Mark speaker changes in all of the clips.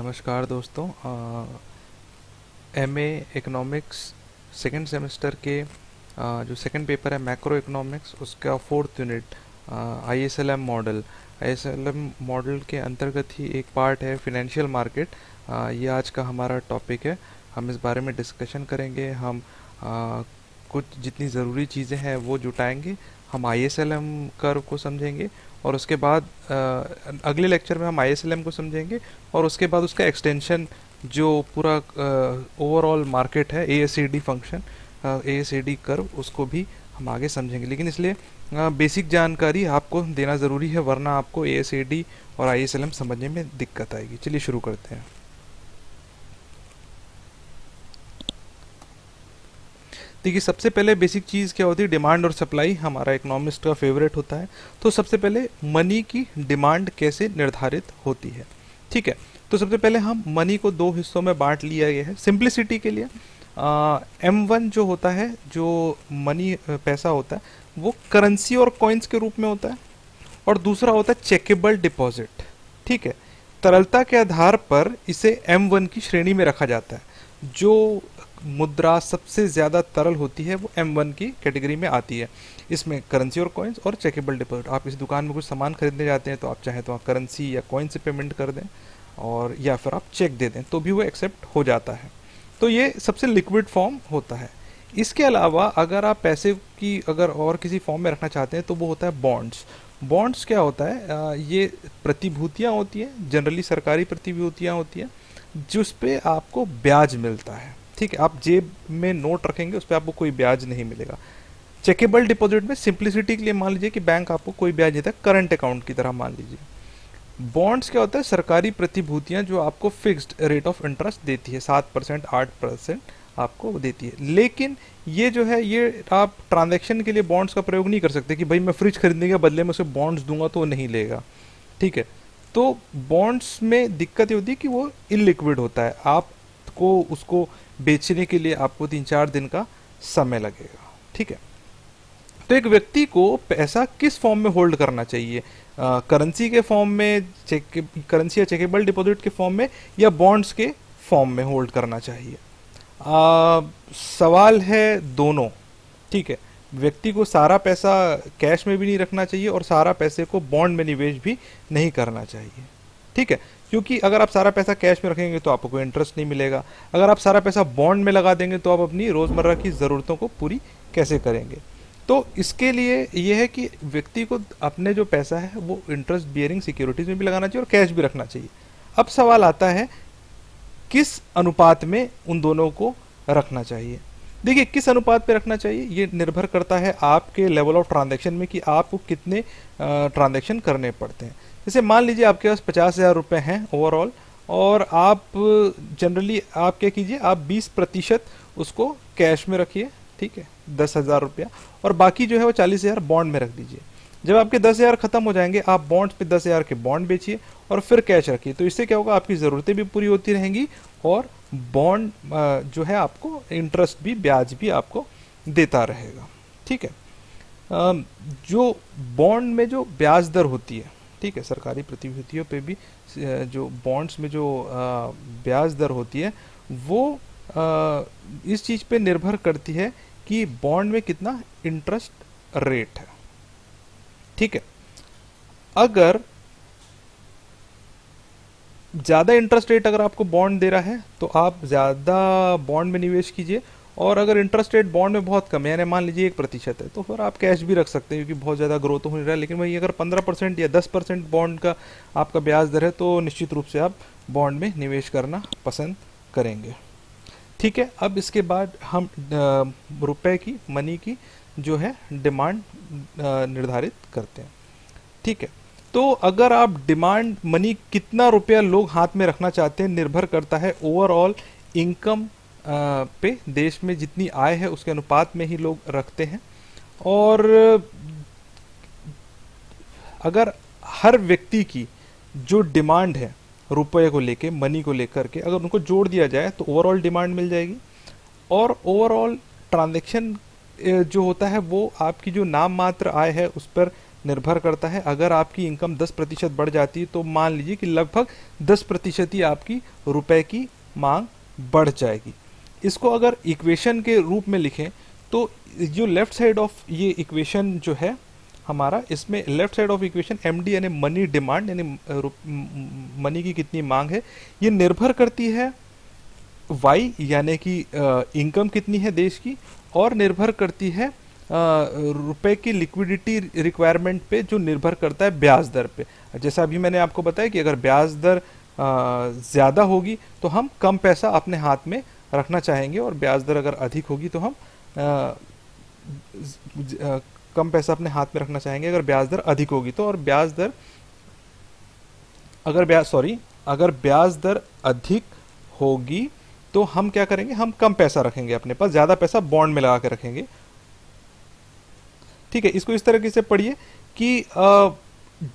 Speaker 1: नमस्कार दोस्तों। MA economics second semester के जो सेकंड पेपर है मैक्रो इकोनॉमिक्स उसका fourth unit IS-LM model. IS-LM model के अंतर्गत ही एक पार्ट है फिनेंशियल मार्केट। ये आज का हमारा टॉपिक है। हम इस बारे में डिस्कशन करेंगे। हम कुछ जितनी ज़रूरी चीज़ें हैं वो जुटाएंगे। हम आईएसएलएम कर्व को समझेंगे और उसके बाद अगले लेक्चर में हम आईएसएलएम को समझेंगे और उसके बाद उसका एक्सटेंशन जो पूरा ओवरऑल मार्केट है एएसएडी फंक्शन एएसएडी कर्व उसको भी हम आगे समझेंगे। लेकिन इसलिए बेसिक जानकारी आपको देना ज़रूरी है, वरना आपको एएसएडी और आईएसएलएम समझने में दिक्कत आएगी। चलिए शुरू करते हैं। देखिए, सबसे पहले बेसिक चीज़ क्या होती है, डिमांड और सप्लाई। हमारा इकोनॉमिस्ट का फेवरेट होता है। तो सबसे पहले मनी की डिमांड कैसे निर्धारित होती है। ठीक है, तो सबसे पहले हम मनी को दो हिस्सों में बांट लिया गया है सिंप्लिसिटी के लिए। M1 जो होता है, जो मनी पैसा होता है, वो करेंसी और कॉइन्स के रूप में होता है, और दूसरा होता है चेकेबल डिपॉजिट। ठीक है, तरलता के आधार पर इसे M1 की श्रेणी में रखा जाता है। जो मुद्रा सबसे ज़्यादा तरल होती है वो M1 की कैटेगरी में आती है। इसमें करेंसी और कॉइन्स और चेकेबल डिपॉजिट। आप किसी दुकान में कुछ सामान खरीदने जाते हैं तो आप चाहें तो आप करेंसी या कॉइन से पेमेंट कर दें और या फिर आप चेक दे दें तो भी वो एक्सेप्ट हो जाता है। तो ये सबसे लिक्विड फॉर्म होता है। इसके अलावा अगर आप पैसे की अगर और किसी फॉर्म में रखना चाहते हैं तो वो होता है बॉन्ड्स। बॉन्ड्स क्या होता है, ये प्रतिभूतियाँ होती हैं, जनरली सरकारी प्रतिभूतियाँ होती हैं जिस पे आपको ब्याज मिलता है। ठीक है, आप जेब में नोट रखेंगे उस पर आपको कोई ब्याज नहीं मिलेगा। चेकेबल डिपॉजिट में सिंप्लिसिटी के लिए मान लीजिए कि बैंक आपको कोई ब्याज देता है, करंट अकाउंट की तरह मान लीजिए। बॉन्ड्स क्या होता है, सरकारी प्रतिभूतियां जो आपको फिक्स्ड रेट ऑफ इंटरेस्ट देती है, 7% 8% आपको देती है। लेकिन ये जो है, ये आप ट्रांजेक्शन के लिए बॉन्ड्स का प्रयोग नहीं कर सकते कि भाई मैं फ्रिज खरीदने के बदले में उसे बॉन्ड्स दूंगा तो वो नहीं लेगा। ठीक है, तो बॉन्ड्स में दिक्कत ये होती है कि वो इलिक्विड होता है। आपको उसको बेचने के लिए आपको 3-4 दिन का समय लगेगा। ठीक है, तो एक व्यक्ति को पैसा किस फॉर्म में होल्ड करना चाहिए, करेंसी के फॉर्म में, करेंसी या चेकेबल डिपॉजिट के फॉर्म में, या बॉन्ड्स के फॉर्म में होल्ड करना चाहिए। सवाल है दोनों। ठीक है, व्यक्ति को सारा पैसा कैश में भी नहीं रखना चाहिए और सारा पैसे को बॉन्ड में निवेश भी नहीं करना चाहिए। ठीक है, क्योंकि अगर आप सारा पैसा कैश में रखेंगे तो आपको कोई इंटरेस्ट नहीं मिलेगा। अगर आप सारा पैसा बॉन्ड में लगा देंगे तो आप अपनी रोज़मर्रा की ज़रूरतों को पूरी कैसे करेंगे। तो इसके लिए यह है कि व्यक्ति को अपने जो पैसा है वो इंटरेस्ट बियरिंग सिक्योरिटीज़ में भी लगाना चाहिए और कैश भी रखना चाहिए। अब सवाल आता है किस अनुपात में उन दोनों को रखना चाहिए। देखिए, किस अनुपात पे रखना चाहिए ये निर्भर करता है आपके लेवल ऑफ ट्रांजैक्शन में कि आपको कितने ट्रांजैक्शन करने पड़ते हैं। जैसे मान लीजिए आपके पास 50,000 रुपये हैं ओवरऑल, और आप जनरली आप क्या कीजिए, आप 20% उसको कैश में रखिए। ठीक है, 10,000 रुपया, और बाकी जो है वो 40,000 बॉन्ड में रख दीजिए। जब आपके 10,000 खत्म हो जाएंगे आप बॉन्ड्स पे 10,000 के बॉन्ड बेचिए और फिर कैश रखिए। तो इससे क्या होगा, आपकी ज़रूरतें भी पूरी होती रहेंगी और बॉन्ड जो है आपको इंटरेस्ट भी, ब्याज भी आपको देता रहेगा। ठीक है, जो बॉन्ड में जो ब्याज दर होती है, ठीक है, सरकारी प्रतिभूतियों पे भी जो बॉन्ड्स में जो ब्याज दर होती है वो इस चीज़ पे निर्भर करती है कि बॉन्ड में कितना इंटरेस्ट रेट है। ठीक है, अगर ज़्यादा इंटरेस्ट रेट अगर आपको बॉन्ड दे रहा है तो आप ज़्यादा बॉन्ड में निवेश कीजिए, और अगर इंटरेस्ट रेट बॉन्ड में बहुत कम है, यानी मान लीजिए 1% है, तो फिर आप कैश भी रख सकते हैं क्योंकि बहुत ज़्यादा ग्रोथ तो हो नहीं रहा है। लेकिन वही अगर 15% या 10% बॉन्ड का आपका ब्याज दर है तो निश्चित रूप से आप बॉन्ड में निवेश करना पसंद करेंगे। ठीक है, अब इसके बाद हम रुपए की, मनी की जो है डिमांड निर्धारित करते हैं। ठीक है, तो अगर आप डिमांड मनी कितना रुपया लोग हाथ में रखना चाहते हैं निर्भर करता है ओवरऑल इनकम पे। देश में जितनी आय है उसके अनुपात में ही लोग रखते हैं। और अगर हर व्यक्ति की जो डिमांड है रुपये को लेके, मनी को लेकर के, अगर उनको जोड़ दिया जाए तो ओवरऑल डिमांड मिल जाएगी। और ओवरऑल ट्रांजैक्शन जो होता है वो आपकी जो नाम मात्र आय है उस पर निर्भर करता है। अगर आपकी इनकम 10% बढ़ जाती है तो मान लीजिए कि लगभग 10% ही आपकी रुपए की मांग बढ़ जाएगी। इसको अगर इक्वेशन के रूप में लिखें तो जो लेफ्ट साइड ऑफ ये इक्वेशन जो है हमारा, इसमें left side of equation MD यानी मनी डिमांड यानी मनी की कितनी मांग है, ये निर्भर करती है वाई यानी कि इनकम कितनी है देश की, और निर्भर करती है रुपए की लिक्विडिटी रिक्वायरमेंट पे, जो निर्भर करता है ब्याज दर पे। जैसा अभी मैंने आपको बताया कि अगर ब्याज दर ज़्यादा होगी तो हम कम पैसा अपने हाथ में रखना चाहेंगे, और ब्याज दर अगर अधिक होगी तो हम कम पैसा अपने हाथ में रखना चाहेंगे अगर ब्याज दर अधिक होगी तो। और ब्याज दर अगर ब्याज दर अधिक होगी तो हम क्या करेंगे, हम कम पैसा रखेंगे अपने पास, ज़्यादा पैसा बॉन्ड में लगा के रखेंगे। ठीक है, इसको इस तरीके से पढ़िए कि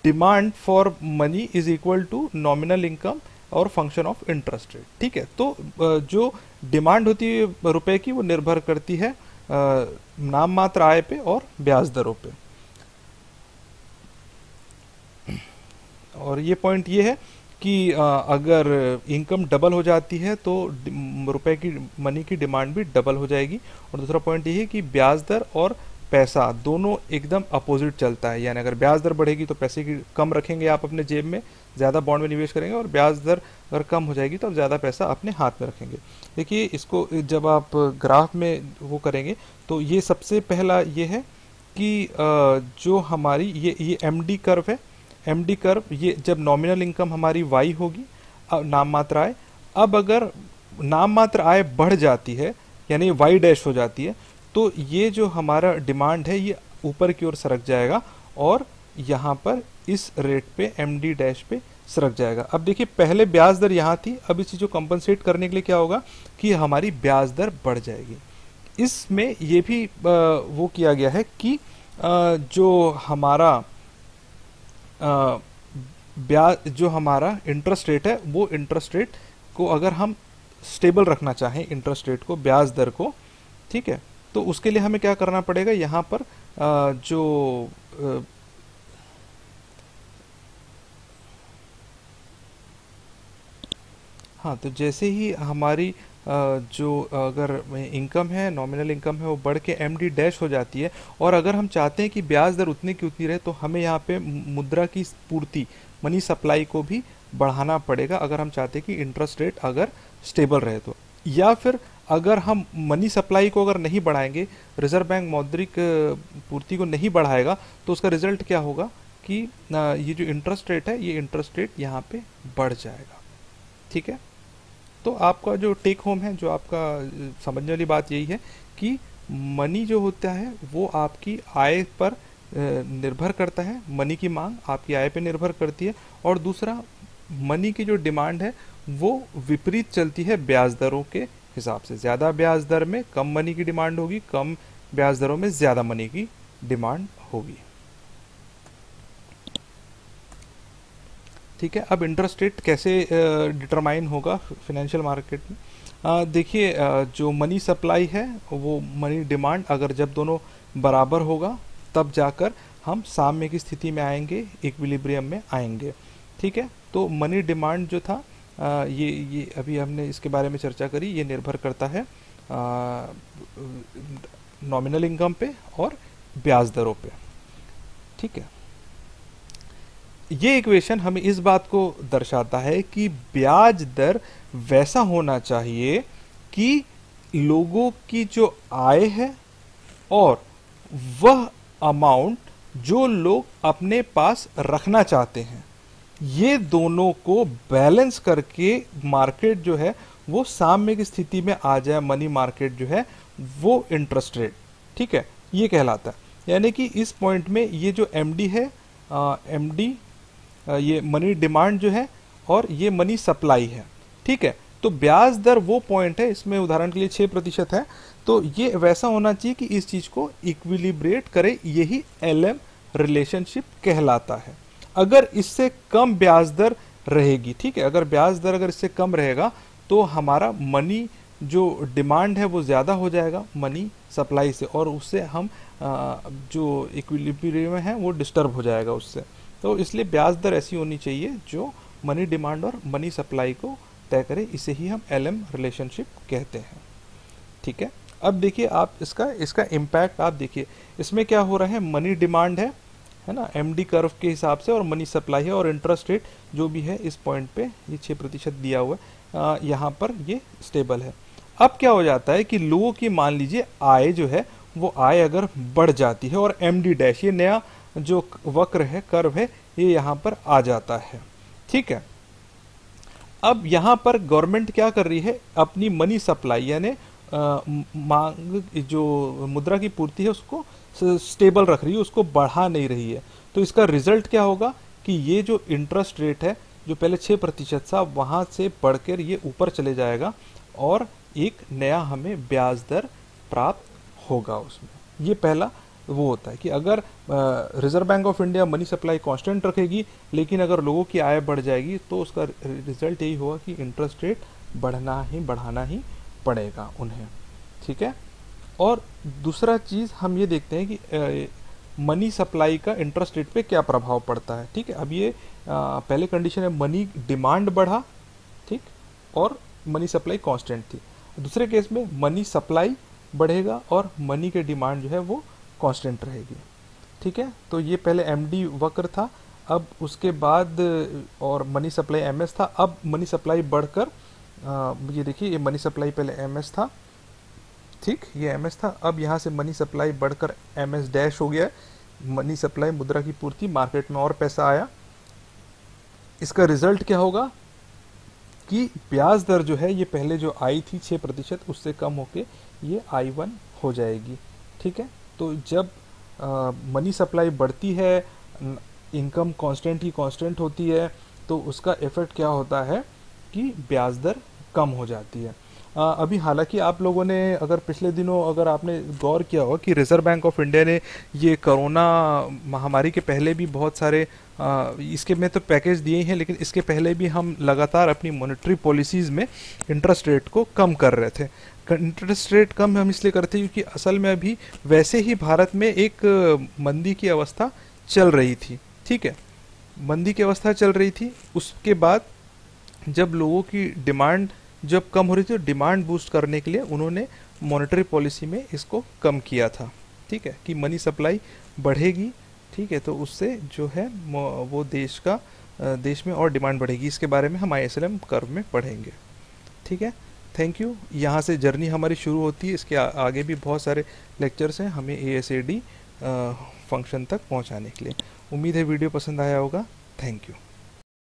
Speaker 1: demand for money is equal to nominal income और फंक्शन ऑफ इंटरेस्ट रेट। ठीक है, तो जो डिमांड होती है रुपए की वो निर्भर करती है नाम मात्र आय पे और ब्याज दरों पे। और ये पॉइंट ये है कि अगर इनकम डबल हो जाती है तो रुपए की मनी की डिमांड भी डबल हो जाएगी। और दूसरा पॉइंट ये है कि ब्याज दर और पैसा दोनों एकदम अपोजिट चलता है, यानी अगर ब्याज दर बढ़ेगी तो पैसे की कम रखेंगे आप अपने जेब में, ज़्यादा बॉन्ड में निवेश करेंगे, और ब्याज दर अगर कम हो जाएगी तो आप ज़्यादा पैसा अपने हाथ में रखेंगे। देखिए, इसको जब आप ग्राफ में वो करेंगे तो ये सबसे पहला ये है कि जो हमारी ये एमडी कर्व है, एमडी कर्व, ये जब नॉमिनल इनकम हमारी वाई होगी, नाम मात्र आय, अब अगर नाम मात्र आय बढ़ जाती है यानी वाई डैश हो जाती है तो ये जो हमारा डिमांड है ये ऊपर की ओर सरक जाएगा और यहाँ पर इस रेट पे एमडी डैश पे सरक जाएगा। अब देखिए, पहले ब्याज दर यहाँ थी, अब इस चीज़ को कंपनसेट करने के लिए क्या होगा कि हमारी ब्याज दर बढ़ जाएगी। इसमें ये भी वो किया गया है कि जो हमारा ब्याज, जो हमारा इंटरेस्ट रेट है, वो इंटरेस्ट रेट को अगर हम स्टेबल रखना चाहें, इंटरेस्ट रेट को, ब्याज दर को, ठीक है, तो उसके लिए हमें क्या करना पड़ेगा, यहाँ पर जो हाँ, तो जैसे ही हमारी जो अगर इनकम है, नॉमिनल इनकम है, वो बढ़ के एमडी डैश हो जाती है, और अगर हम चाहते हैं कि ब्याज दर उतनी की उतनी रहे तो हमें यहाँ पे मुद्रा की पूर्ति, मनी सप्लाई को भी बढ़ाना पड़ेगा अगर हम चाहते हैं कि इंटरेस्ट रेट अगर स्टेबल रहे तो। या फिर अगर हम मनी सप्लाई को अगर नहीं बढ़ाएंगे, रिजर्व बैंक मौद्रिक पूर्ति को नहीं बढ़ाएगा, तो उसका रिजल्ट क्या होगा कि ये जो इंटरेस्ट रेट है, ये इंटरेस्ट रेट यहाँ पे बढ़ जाएगा। ठीक है, तो आपका जो टेक होम है, जो आपका समझने वाली बात यही है कि मनी जो होता है वो आपकी आय पर निर्भर करता है, मनी की मांग आपकी आय पे निर्भर करती है, और दूसरा मनी की जो डिमांड है वो विपरीत चलती है ब्याज दरों के हिसाब से। ज़्यादा ब्याज दर में कम मनी की डिमांड होगी, कम ब्याज दरों में ज़्यादा मनी की डिमांड होगी। ठीक है, अब इंटरेस्ट रेट कैसे डिटरमाइन होगा फाइनेंशियल मार्केट में। देखिए, जो मनी सप्लाई है वो मनी डिमांड अगर जब दोनों बराबर होगा तब जाकर हम साम्य की स्थिति में आएंगे, इक्विलिब्रियम में आएंगे। ठीक है, तो मनी डिमांड जो था ये अभी हमने इसके बारे में चर्चा करी, ये निर्भर करता है नॉमिनल इनकम पे और ब्याज दरों पे। ठीक है, ये इक्वेशन हमें इस बात को दर्शाता है कि ब्याज दर वैसा होना चाहिए कि लोगों की जो आय है और वह अमाउंट जो लोग अपने पास रखना चाहते हैं, ये दोनों को बैलेंस करके मार्केट जो है वो साम्य की स्थिति में आ जाए। मनी मार्केट जो है वो इंटरेस्ट रेट, ठीक है, ये कहलाता है। यानी कि इस पॉइंट में ये जो एमडी है, एमडी ये मनी डिमांड जो है और ये मनी सप्लाई है। ठीक है, तो ब्याज दर वो पॉइंट है, इसमें उदाहरण के लिए 6% है, तो ये वैसा होना चाहिए कि इस चीज को इक्विलिब्रेट करे, यही एलएम रिलेशनशिप कहलाता है। अगर इससे कम ब्याज दर रहेगी, ठीक है, अगर ब्याज दर अगर इससे कम रहेगा तो हमारा मनी जो डिमांड है वो ज़्यादा हो जाएगा मनी सप्लाई से, और उससे हम जो इक्विलिब्रियम है वो डिस्टर्ब हो जाएगा उससे। तो इसलिए ब्याज दर ऐसी होनी चाहिए जो मनी डिमांड और मनी सप्लाई को तय करे, इसे ही हम LM रिलेशनशिप कहते हैं। ठीक है, अब देखिए आप इसका इसका इम्पैक्ट आप देखिए, इसमें क्या हो रहा है, मनी डिमांड है ना, MD कर्व के हिसाब से, और मनी सप्लाई है, और इंटरेस्ट रेट जो भी है इस पॉइंट पे ये 6% दिया हुआ है, यहाँ पर ये स्टेबल है। अब क्या हो जाता है कि लोगों की मान लीजिए आय जो है वो आय अगर बढ़ जाती है, और MD डैश ये नया जो वक्र है, कर्व है, ये यहाँ पर आ जाता है। ठीक है, अब यहाँ पर गवर्नमेंट क्या कर रही है, अपनी मनी सप्लाई यानी मांग, जो मुद्रा की पूर्ति है उसको स्टेबल रख रही है, उसको बढ़ा नहीं रही है। तो इसका रिजल्ट क्या होगा कि ये जो इंटरेस्ट रेट है जो पहले 6% था, वहाँ से बढ़कर ये ऊपर चले जाएगा, और एक नया हमें ब्याज दर प्राप्त होगा उसमें। ये पहला वो होता है कि अगर reserve bank of India money supply constant रखेगी, लेकिन अगर लोगों की आय बढ़ जाएगी तो उसका रिजल्ट यही होगा कि इंटरेस्ट रेट बढ़ाना ही पड़ेगा उन्हें। ठीक है, और दूसरा चीज़ हम ये देखते हैं कि मनी सप्लाई का इंटरेस्ट रेट पे क्या प्रभाव पड़ता है। ठीक है, अब ये पहले कंडीशन है मनी डिमांड बढ़ा, ठीक, और मनी सप्लाई कांस्टेंट थी। दूसरे केस में मनी सप्लाई बढ़ेगा और मनी के डिमांड जो है वो कांस्टेंट रहेगी। ठीक है, तो ये पहले MD वक्र था, अब उसके बाद और मनी सप्लाई MS था, अब मनी सप्लाई बढ़कर ये देखिए, ये मनी सप्लाई पहले MS था, ठीक, ये MS था, अब यहाँ से मनी सप्लाई बढ़कर MS डैश हो गया, मनी सप्लाई मुद्रा की पूर्ति, मार्केट में और पैसा आया। इसका रिजल्ट क्या होगा कि ब्याज दर जो है ये पहले जो आई थी 6% उससे कम होके ये I1 हो जाएगी। ठीक है, तो जब मनी सप्लाई बढ़ती है, इनकम कांस्टेंट ही कांस्टेंट होती है, तो उसका इफेक्ट क्या होता है कि ब्याज दर कम हो जाती है। अभी हालांकि आप लोगों ने अगर पिछले दिनों अगर आपने गौर किया होगा कि रिजर्व बैंक ऑफ इंडिया ने ये कोरोना महामारी के पहले भी बहुत सारे इसके में तो पैकेज दिए ही हैं, लेकिन इसके पहले भी हम लगातार अपनी मॉनेटरी पॉलिसीज़ में इंटरेस्ट रेट को कम कर रहे थे। इंटरेस्ट रेट कम हम इसलिए करते हैं क्योंकि असल में अभी वैसे ही भारत में एक मंदी की अवस्था चल रही थी। ठीक है, मंदी की अवस्था चल रही थी, उसके बाद जब लोगों की डिमांड जब कम हो रही थी, तो डिमांड बूस्ट करने के लिए उन्होंने मॉनेटरी पॉलिसी में इसको कम किया था। ठीक है, कि मनी सप्लाई बढ़ेगी, ठीक है, तो उससे जो है वो देश में और डिमांड बढ़ेगी। इसके बारे में हम ISLM कर्व में पढ़ेंगे। ठीक है, थैंक यू। यहाँ से जर्नी हमारी शुरू होती है, इसके आगे भी बहुत सारे लेक्चर्स हैं हमें ASAD फंक्शन तक पहुँचाने के लिए। उम्मीद है वीडियो पसंद आया होगा। Thank you.